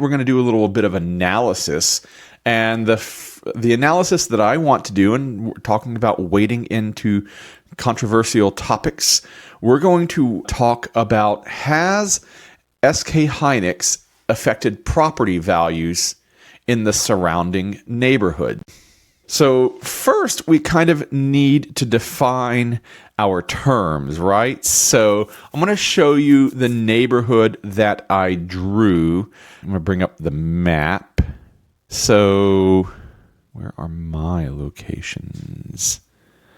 we're going to do a little bit of analysis. And the analysis that I want to do, and we're talking about wading into controversial topics, we're going to talk about, has SK Hynix affected property values in the surrounding neighborhood? So first, we kind of need to define our terms, right? So I'm going to show you the neighborhood that I drew. I'm going to bring up the map. So where are my locations?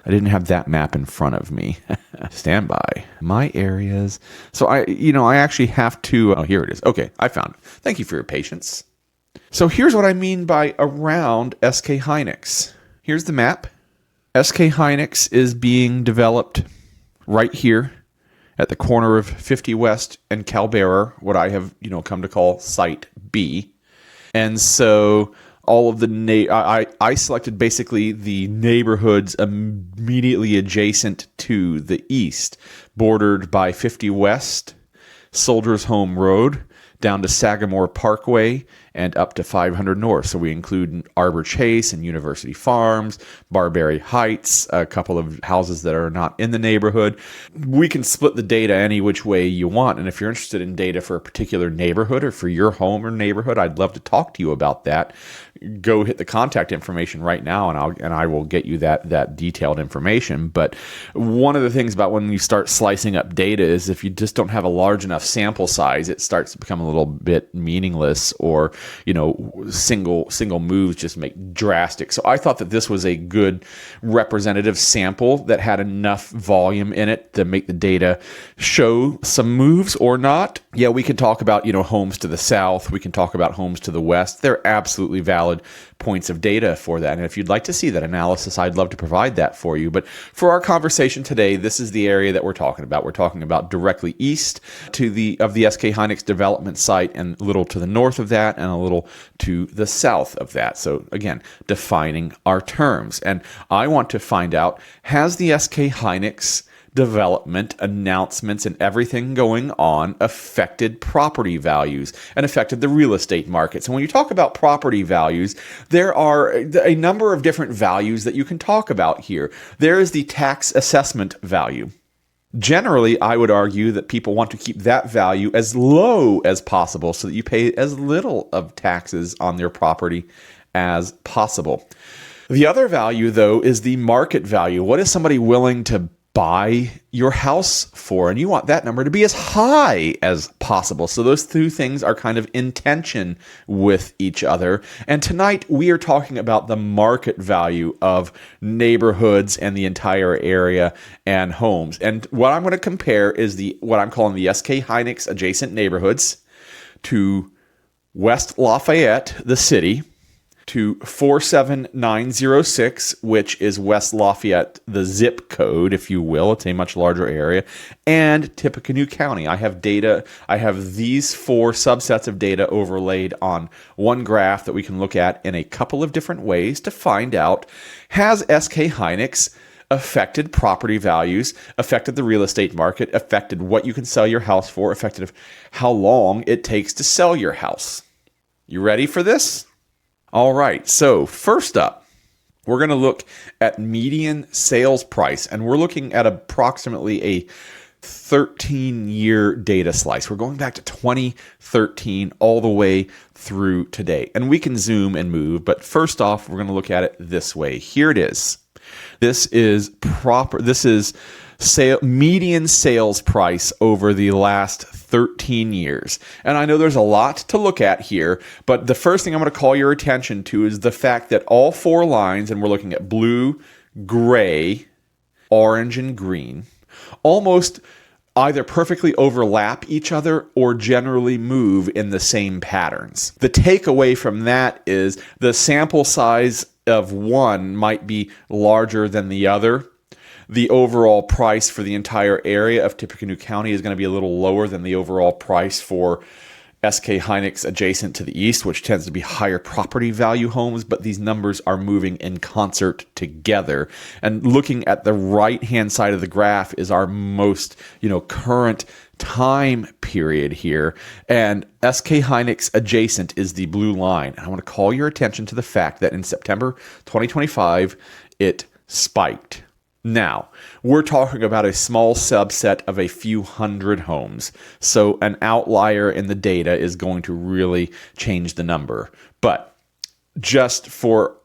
I didn't have that map in front of me. Stand by. My areas. So I actually have to, oh, here it is. Okay, I found it. Thank you for your patience. So here's what I mean by around SK Hynix. Here's the map. SK Hynix is being developed right here at the corner of 50 West and Calbearer, what I have, come to call Site B. And so all of the I selected basically the neighborhoods immediately adjacent to the east, bordered by 50 West, Soldiers Home Road, down to Sagamore Parkway, and up to 500 North. So we include Arbor Chase and University Farms, Barberry Heights, a couple of houses that are not in the neighborhood. We can split the data any which way you want. And if you're interested in data for a particular neighborhood or for your home or neighborhood, I'd love to talk to you about that. Go hit the contact information right now, and I will get you that detailed information. But one of the things about when you start slicing up data is if you just don't have a large enough sample size, it starts to become a little bit meaningless, or single moves just make drastic. So I thought that this was a good representative sample that had enough volume in it to make the data show some moves or not. Yeah, we can talk about homes to the south. We can talk about homes to the west. They're absolutely valid points of data for that. And if you'd like to see that analysis, I'd love to provide that for you. But for our conversation today, this is the area that we're talking about. We're talking about directly east of the SK Hynix development site, and a little to the north of that, and a little to the south of that. So again, defining our terms. And I want to find out, has the SK Hynix development, announcements, and everything going on affected property values and affected the real estate markets? And when you talk about property values, there are a number of different values that you can talk about here. There is the tax assessment value. Generally, I would argue that people want to keep that value as low as possible so that you pay as little of taxes on their property as possible. The other value, though, is the market value. What is somebody willing to buy your house for? And you want that number to be as high as possible. So those two things are kind of in tension with each other. And tonight we are talking about the market value of neighborhoods and the entire area and homes. And what I'm going to compare is what I'm calling the SK Hynix adjacent neighborhoods to West Lafayette, the city, to 47906, which is West Lafayette, the zip code, if you will. It's a much larger area. And Tippecanoe County. I have data. I have these four subsets of data overlaid on one graph that we can look at in a couple of different ways to find out, has SK Hynix affected property values, affected the real estate market, affected what you can sell your house for, affected how long it takes to sell your house. You ready for this? All right, so first up, we're going to look at median sales price, and we're looking at approximately a 13-year data slice. We're going back to 2013 all the way through today, and we can zoom and move, but first off, we're going to look at it this way. Here it is. This is median sales price over the last 13 years. And I know there's a lot to look at here, but the first thing I'm going to call your attention to is the fact that all four lines, and we're looking at blue, gray, orange, and green, almost either perfectly overlap each other or generally move in the same patterns. The takeaway from that is the sample size of one might be larger than the other. The overall price for the entire area of Tippecanoe County is going to be a little lower than the overall price for SK Hynix adjacent to the east, which tends to be higher property value homes, but these numbers are moving in concert together. And looking at the right-hand side of the graph is our most, current time period here. And SK Hynix adjacent is the blue line. And I want to call your attention to the fact that in September 2025, it spiked. Now, we're talking about a small subset of a few hundred homes. So an outlier in the data is going to really change the number. But just for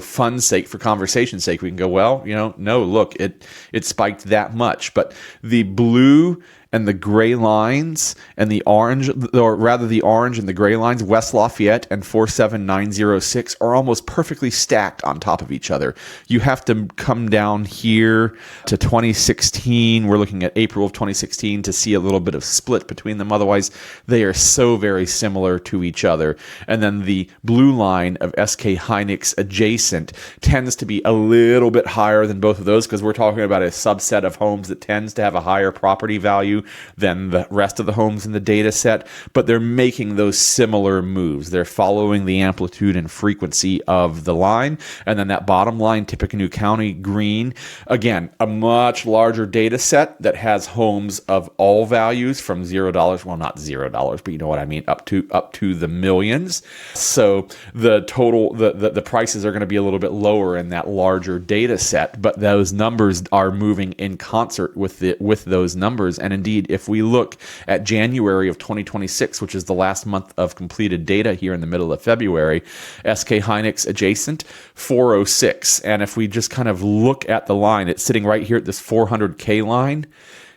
fun's sake, for conversation's sake, we can go, well, no, look, it spiked that much. But the blue and the gray lines and the orange, or rather the orange and the gray lines, West Lafayette and 47906 are almost perfectly stacked on top of each other. You have to come down here to 2016. We're looking at April of 2016 to see a little bit of split between them. Otherwise, they are so very similar to each other. And then the blue line of SK Hynix adjacent tends to be a little bit higher than both of those because we're talking about a subset of homes that tends to have a higher property value than the rest of the homes in the data set, but they're making those similar moves. They're following the amplitude and frequency of the line. And then that bottom line, Tippecanoe County green, again, a much larger data set that has homes of all values from $0, well, not $0, but you know what I mean, up to the millions. So the total, the prices are going to be a little bit lower in that larger data set, but those numbers are moving in concert with those numbers. And indeed, if we look at January of 2026, which is the last month of completed data here in the middle of February, SK Hynix adjacent, 406. And if we just kind of look at the line, it's sitting right here at this 400K line.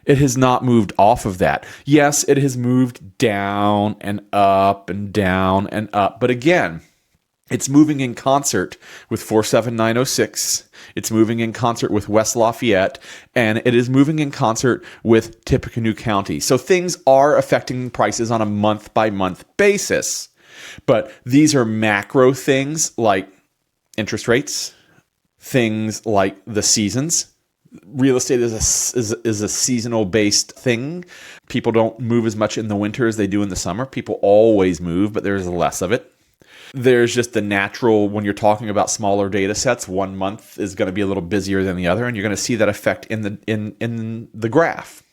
It has not moved off of that. Yes, it has moved down and up and down and up. But again, it's moving in concert with 47906. It's moving in concert with West Lafayette, and it is moving in concert with Tippecanoe County. So things are affecting prices on a month-by-month basis. But these are macro things like interest rates, things like the seasons. Real estate is a seasonal-based thing. People don't move as much in the winter as they do in the summer. People always move, but there's less of it. There's just the natural, when you're talking about smaller data sets, 1 month is going to be a little busier than the other, and you're going to see that effect in the graph.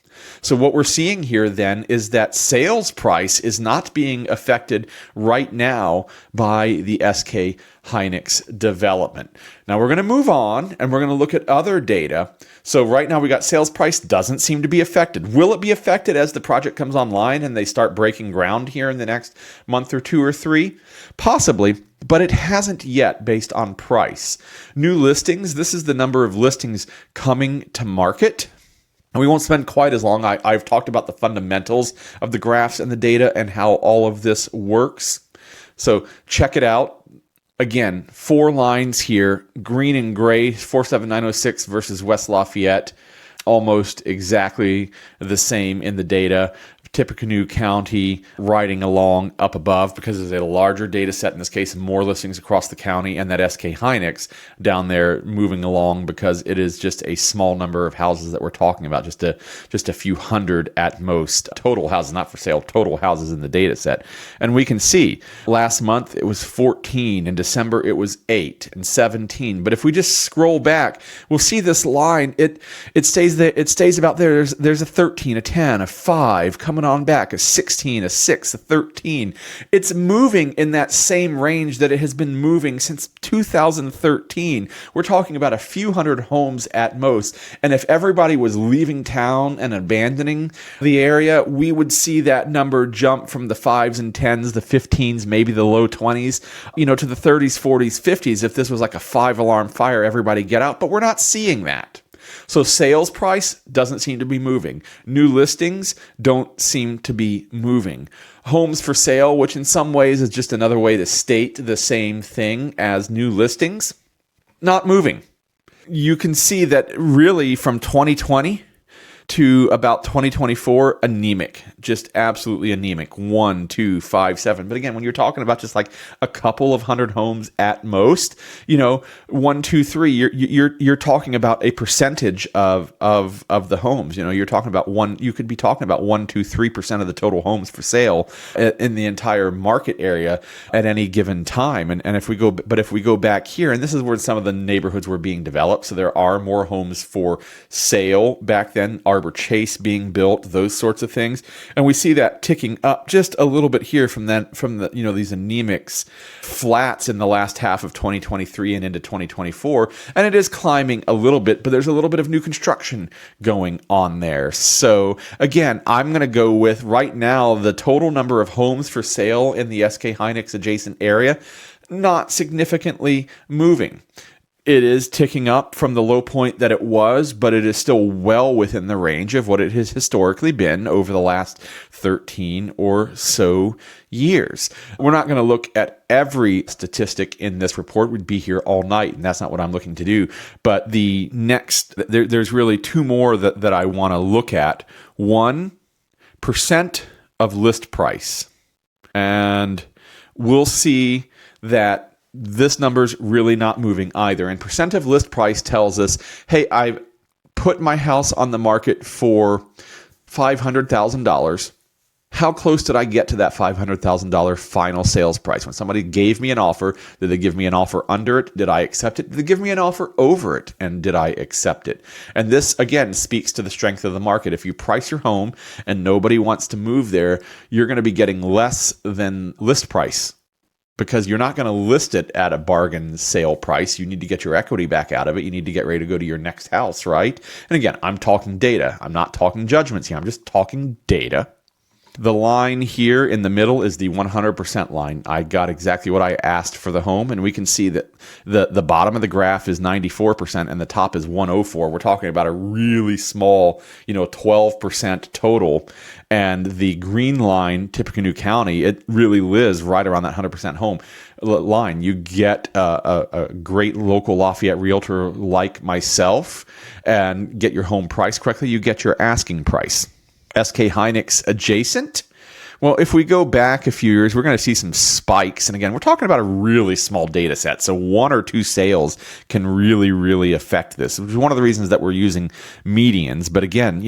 So what we're seeing here then is that sales price is not being affected right now by the SK Hynix development. Now we're going to move on and we're going to look at other data. So right now we got sales price doesn't seem to be affected. Will it be affected as the project comes online and they start breaking ground here in the next month or 2 or 3? Possibly, but it hasn't yet based on price. New listings, this is the number of listings coming to market. And we won't spend quite as long. I've talked about the fundamentals of the graphs and the data and how all of this works. So check it out. Again, 4 lines here, green and gray, 47906 versus West Lafayette, almost exactly the same in the data. Tippecanoe County riding along up above because it's a larger data set, in this case, more listings across the county, and that SK Hynix down there moving along because it is just a small number of houses that we're talking about, just a few hundred at most. Total houses, not for sale, total houses in the data set. And we can see last month it was 14, in December it was 8 and 17. But if we just scroll back, we'll see this line, it stays there, it stays about there. There's a 13, a 10, a 5 coming on back, a 16, a 6, a 13. It's moving in that same range that it has been moving since 2013. We're talking about a few hundred homes at most. And if everybody was leaving town and abandoning the area, we would see that number jump from the 5s and 10s, the 15s, maybe the low 20s, to the 30s, 40s, 50s. If this was like a 5-alarm fire, everybody get out. But we're not seeing that. So sales price doesn't seem to be moving. New listings don't seem to be moving. Homes for sale, which in some ways is just another way to state the same thing as new listings, not moving. You can see that really from 2020 to about 2024, anemic, just absolutely anemic. 1, 2, 5, 7. But again, when you're talking about just like a couple of hundred homes at most, 1, 2, 3, you're talking about a percentage of the homes. You're talking about you could be talking about 1, 2, 3% of the total homes for sale in the entire market area at any given time. And if we go back here, and this is where some of the neighborhoods were being developed, so there are more homes for sale back then. Arbor Chase being built, those sorts of things, and we see that ticking up just a little bit here from these anemic flats in the last half of 2023 and into 2024, and it is climbing a little bit, but there's a little bit of new construction going on there. So again, I'm going to go with right now the total number of homes for sale in the SK Hynix adjacent area, not significantly moving. It is ticking up from the low point that it was, but it is still well within the range of what it has historically been over the last 13 or so years. We're not going to look at every statistic in this report. We'd be here all night, and that's not what I'm looking to do. But there's really two more that I want to look at. 1% of list price. And we'll see that this number's really not moving either. And percent of list price tells us, hey, I've put my house on the market for $500,000. How close did I get to that $500,000 final sales price? When somebody gave me an offer, did they give me an offer under it? Did I accept it? Did they give me an offer over it? And did I accept it? And this, again, speaks to the strength of the market. If you price your home and nobody wants to move there, you're going to be getting less than list price, because you're not going to list it at a bargain sale price. You need to get your equity back out of it. You need to get ready to go to your next house, right? And again, I'm talking data. I'm not talking judgments here. I'm just talking data. The line here in the middle is the 100% line. I got exactly what I asked for the home, and we can see that the bottom of the graph is 94% and the top is 104. We're talking about a really small, 12% total. And the green line, Tippecanoe County, it really lives right around that 100% home line. You get a great local Lafayette realtor like myself and get your home priced correctly. You get your asking price. SK Hynix adjacent. Well, if we go back a few years, we're going to see some spikes. And again, we're talking about a really small data set. So 1 or 2 sales can really, really affect this, which is one of the reasons that we're using medians. But again,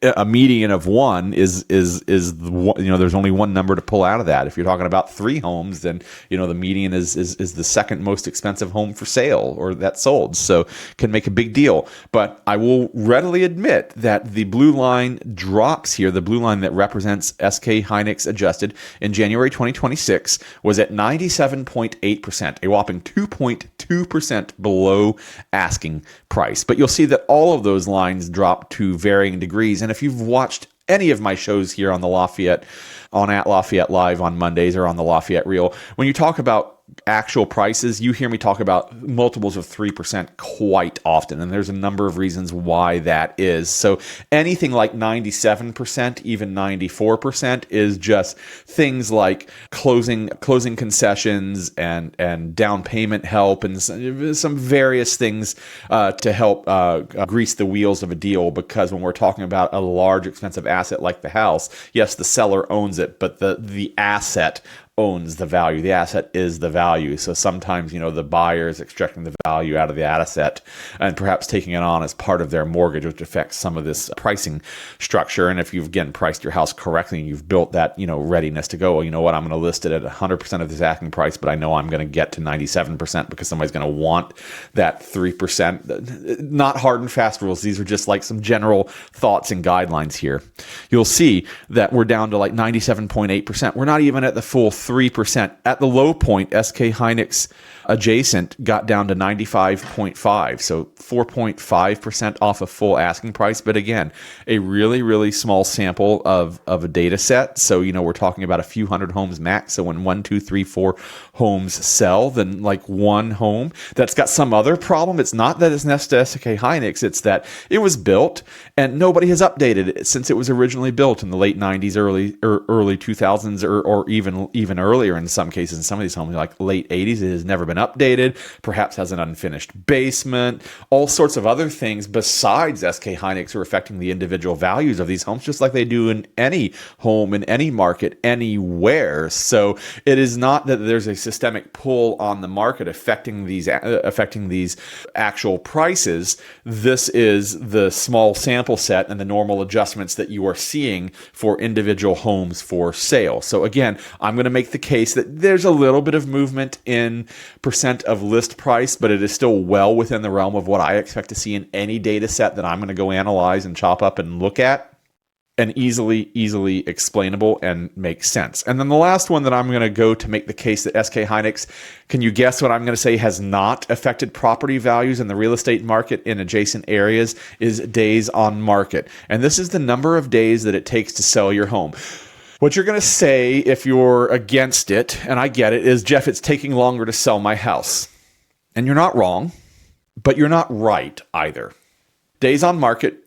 a median of 1 is there's only one number to pull out of that. If you're talking about 3 homes, then, the median is the second most expensive home for sale or that sold. So can make a big deal. But I will readily admit that the blue line drops here. The blue line that represents SK Hynix adjusted in January 2026 was at 97.8%, a whopping 2.2% below asking price. But you'll see that all of those lines drop to varying degrees. And if you've watched any of my shows here on the Lafayette, at Lafayette Live on Mondays or on the Lafayette Reel, when you talk about actual prices, you hear me talk about multiples of 3% quite often, and there's a number of reasons why that is. So anything like 97%, even 94% is just things like closing concessions and down payment help and some various things to help grease the wheels of a deal. Because when we're talking about a large expensive asset like the house, yes, the seller owns it, but the asset owns the value. The asset is the value. So sometimes, the buyer is extracting the value out of the asset and perhaps taking it on as part of their mortgage, which affects some of this pricing structure. And if you've, again, priced your house correctly and you've built that, readiness to go, well, you know what, I'm going to list it at 100% of this asking price, but I know I'm going to get to 97% because somebody's going to want that 3%. Not hard and fast rules. These are just like some general thoughts and guidelines here. You'll see that we're down to like 97.8%. We're not even at the full 3%. At the low point, SK Hynix adjacent got down to 95.5, so 4.5% off a full asking price. But again, a really, really small sample of a data set. So, we're talking about a few hundred homes max. So when 1, 2, 3, 4 homes sell, then like one home that's got some other problem. It's not that it's next to SK Hynix. It's that it was built and nobody has updated it since it was originally built in the late 90s, early 2000s, or even even earlier in some cases. In some of these homes, like late 80s, it has never been updated, perhaps has an unfinished basement, all sorts of other things besides SK Hynix are affecting the individual values of these homes, just like they do in any home, in any market, anywhere. So it is not that there's a systemic pull on the market affecting these actual prices. This is the small sample set and the normal adjustments that you are seeing for individual homes for sale. So again, I'm going to make the case that there's a little bit of movement in percent of list price, but it is still well within the realm of what I expect to see in any data set that I'm going to go analyze and chop up and look at, and easily explainable and makes sense. And then the last one that I'm going to go to make the case that SK Hynix, can you guess what I'm going to say has not affected property values in the real estate market in adjacent areas, is days on market. And this is the number of days that it takes to sell your home. What you're going to say if you're against it, and I get it, is, Geoff, it's taking longer to sell my house. And you're not wrong, but you're not right either. Days on market,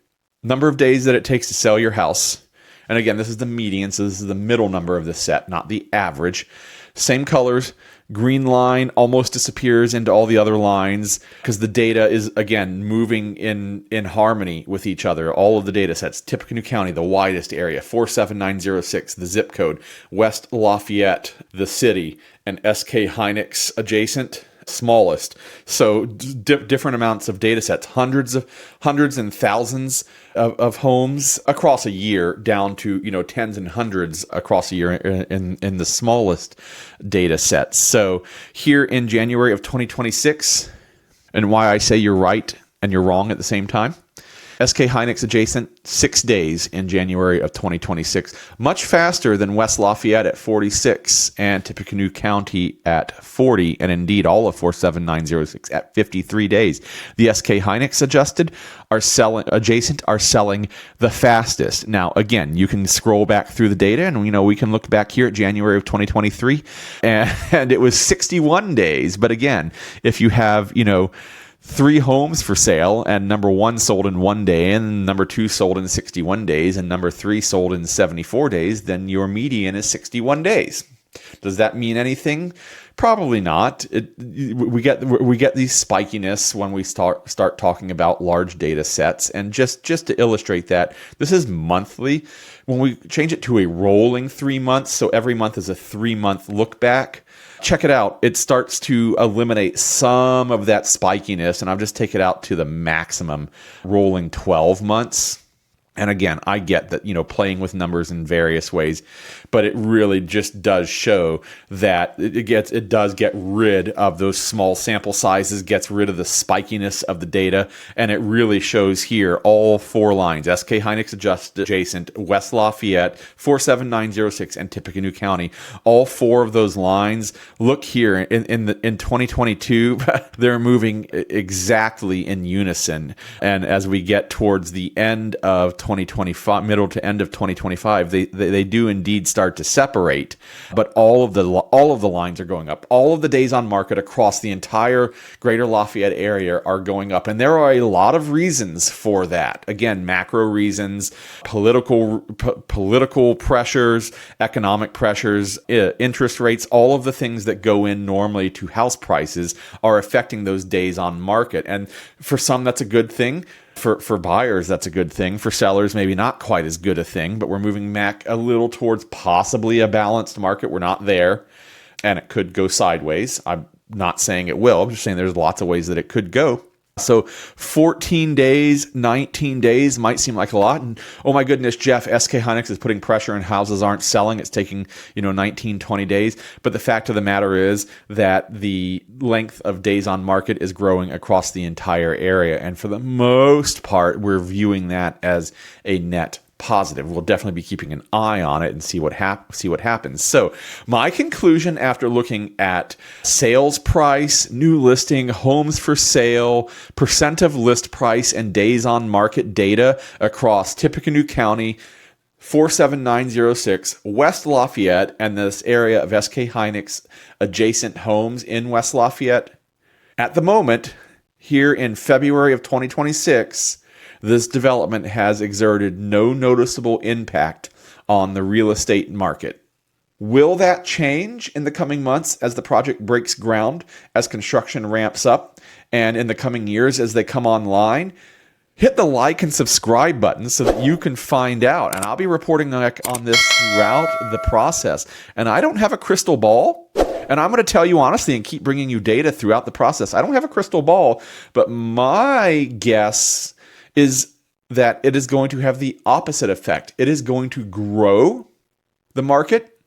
number of days that it takes to sell your house. And again, this is the median, so this is the middle number of the set, not the average. Same colors. Green line almost disappears into all the other lines because the data is, again, moving in harmony with each other. All of the data sets, Tippecanoe County, the widest area, 47906, the zip code, West Lafayette, the city, and SK Hynix adjacent, smallest. So different amounts of data sets, hundreds and thousands of homes across a year, down to tens and hundreds across a year in the smallest data sets. So here in January of 2026, and why I say you're right and you're wrong at the same time, SK Hynix adjacent, 6 days in January of 2026. Much faster than West Lafayette at 46 and Tippecanoe County at 40, and indeed all of 47906 at 53 days. The SK Hynix adjacent are selling the fastest. Now, again, you can scroll back through the data, and we can look back here at January of 2023, and it was 61 days. But again, if you have 3 homes for sale, and number 1 sold in 1 day, and number 2 sold in 61 days, and number 3 sold in 74 days, then your median is 61 days. Does that mean anything? Probably not. We get these spikiness when we start talking about large data sets, and just to illustrate that, this is monthly. When we change it to a rolling 3 months, so every month is a 3-month look back, check it out. It starts to eliminate some of that spikiness, and I'll just take it out to the maximum, rolling 12 months. And again, I get that, playing with numbers in various ways, but it really just does show that it does get rid of those small sample sizes, gets rid of the spikiness of the data, and it really shows here all 4 lines: SK Hynix adjacent, West Lafayette, 47906, and Tippecanoe County. All 4 of those lines. Look here in 2022, they're moving exactly in unison, and as we get towards the end of 2025, middle to end of 2025, they do indeed start to separate, but all of the lines are going up. All of the days on market across the entire greater Lafayette area are going up, and there are a lot of reasons for that. Again, macro reasons, political pressures, economic pressures, interest rates, all of the things that go in normally to house prices are affecting those days on market. And for some, that's a good thing. For buyers, that's a good thing. For sellers, maybe not quite as good a thing, but we're moving back a little towards possibly a balanced market. We're not there, and it could go sideways. I'm not saying it will. I'm just saying there's lots of ways that it could go. So 14 days, 19 days might seem like a lot. And oh my goodness, Geoff, SK Hynix is putting pressure and houses aren't selling. It's taking, 19, 20 days. But the fact of the matter is that the length of days on market is growing across the entire area. And for the most part, we're viewing that as a net positive. We'll definitely be keeping an eye on it and see what happens. So my conclusion after looking at sales price, new listing, homes for sale, percent of list price, and days on market data across Tippecanoe County, 47906, West Lafayette, and this area of SK Hynix adjacent homes in West Lafayette. At the moment, here in February of 2026, this development has exerted no noticeable impact on the real estate market. Will that change in the coming months as the project breaks ground, as construction ramps up, and in the coming years as they come online? Hit the like and subscribe button so that you can find out. And I'll be reporting on this throughout the process. And I don't have a crystal ball. And I'm going to tell you honestly and keep bringing you data throughout the process. I don't have a crystal ball, but my guess is that it is going to have the opposite effect. It is going to grow the market.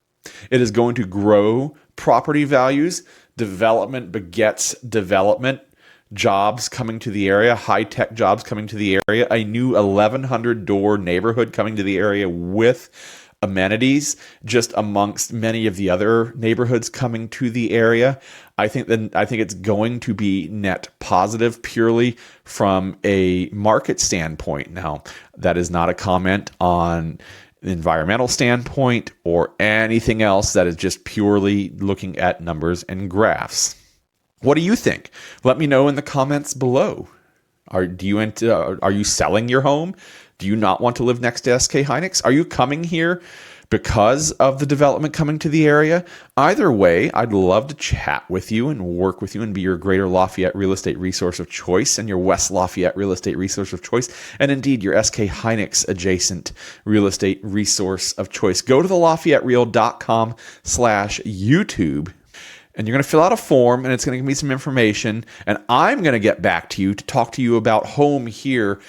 It is going to grow property values. Development begets development. Jobs coming to the area, high-tech jobs coming to the area, a new 1,100 door neighborhood coming to the area with amenities just amongst many of the other neighborhoods coming to the area. I think it's going to be net positive purely from a market standpoint. Now, that is not a comment on the environmental standpoint or anything else. That is just purely looking at numbers and graphs. What do you think? Let me know in the comments below. Are you selling your home? Do you not want to live next to SK Hynix? Are you coming here because of the development coming to the area? Either way, I'd love to chat with you and work with you and be your Greater Lafayette real estate resource of choice and your West Lafayette real estate resource of choice, and indeed your SK Hynix adjacent real estate resource of choice. Go to thelafayettereal.com/YouTube. And you're going to fill out a form, and it's going to give me some information, and I'm going to get back to you to talk to you about home here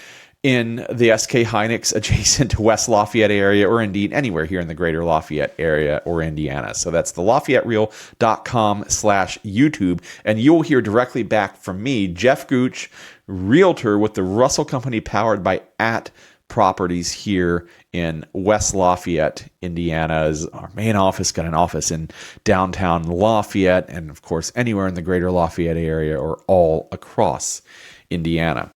in the SK Hynix adjacent West Lafayette area, or indeed anywhere here in the Greater Lafayette area or Indiana. So that's the LafayetteReal.com/YouTube, and you'll hear directly back from me, Geoff Gooch, realtor with the Russell Company, powered by Properties here in West Lafayette, Indiana. Is our main office. Got an office in downtown Lafayette, and of course anywhere in the Greater Lafayette area or all across Indiana.